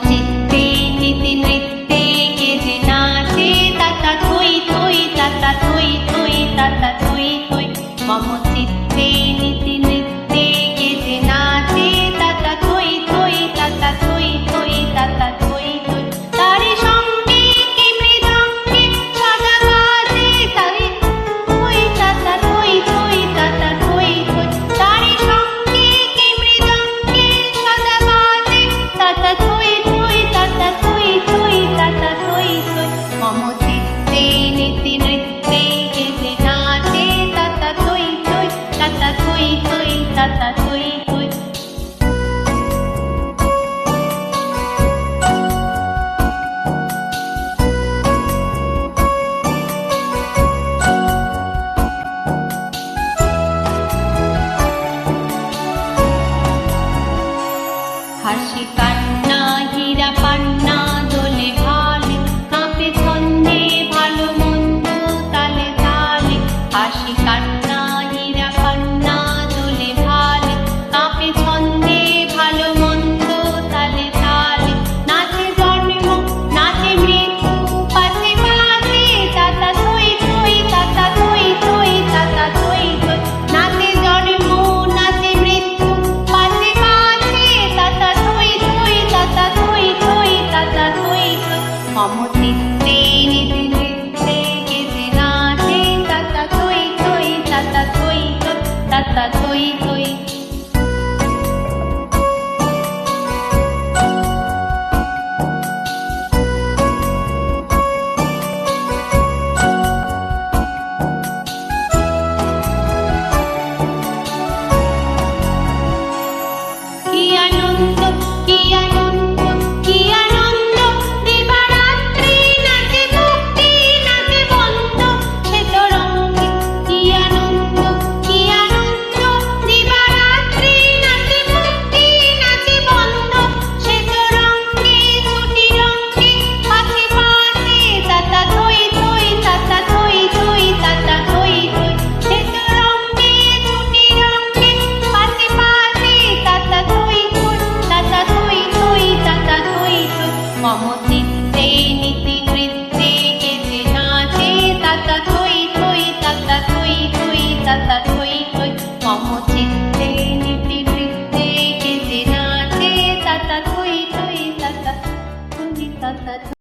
চিত্তে নীতি নৃত্যে কেজে নাচে তাতা থই থই তাতা থই থই তাতা থই থই মম চিত্তে নীতি নৃত্যে কেজে নাচে তাতা থই থই তাতা থই থই তাতা থই থই তারি সঙ্গে কি মৃদঙ্গে সদা বাজে তারি থই তাতা থই থই তাতা থই থই তারি সঙ্গে কি মৃদঙ্গে সদা বাজে তাতা থই থই তাতা থই থই তাতা থই থই মম চিত্তে নীতি নৃত্যে কেজে নাচে তাতা থই থই তাতা থই থই তাতা থই থই হাসি কান্না হীরা পান্না দোলে ভালে কাঁপে ছন্দে ভালো মন্দ তালে তালে হাসি কান্না হীরা পান্না দোলে ভালে কাঁপে ছন্দে ভালো মন্দ তালে তালে নাচে জন্ম নাচে মৃত্যু পাশে পাশে তাতা থই থই তাতা থই থই তাতা থই থই নাচে জন্ম নাচে মৃত্যু পাশে পাশে তাতা থই থই তাতা থই থই তাতা থই থই মম চিত্তে নীতি নৃত্যে কেজে নাচে তাতা থই থই তাতা থই থই তাতা থই থই কি আনন্দ কি আনন্দ কি আনন্দ দিবারাত্রি নাচে মুক্তি নাচে বন্ধ সে তরঙ্গে কি আনন্দ দিবারাত্রি নাচে মুক্তি নাচে বন্ধ সে তরঙ্গে ছুটি রঙ্গে পাশে পাশে তাতা থই থই তাতা থই থই তাতা থই থই সে তরঙ্গে ছুটি রঙ্গে পাশে পাশে তাতা থই থই তাতা থই থই তাতা থই থই মম চিত্তে নীতি নৃত্যে কেজে নাচে তাতা থই থই তাতা থই থই তাতা থই থই মম চিত্তে নীতি নৃত্যে কেজে নাচে তাতা থই থই তাতা থই তাতা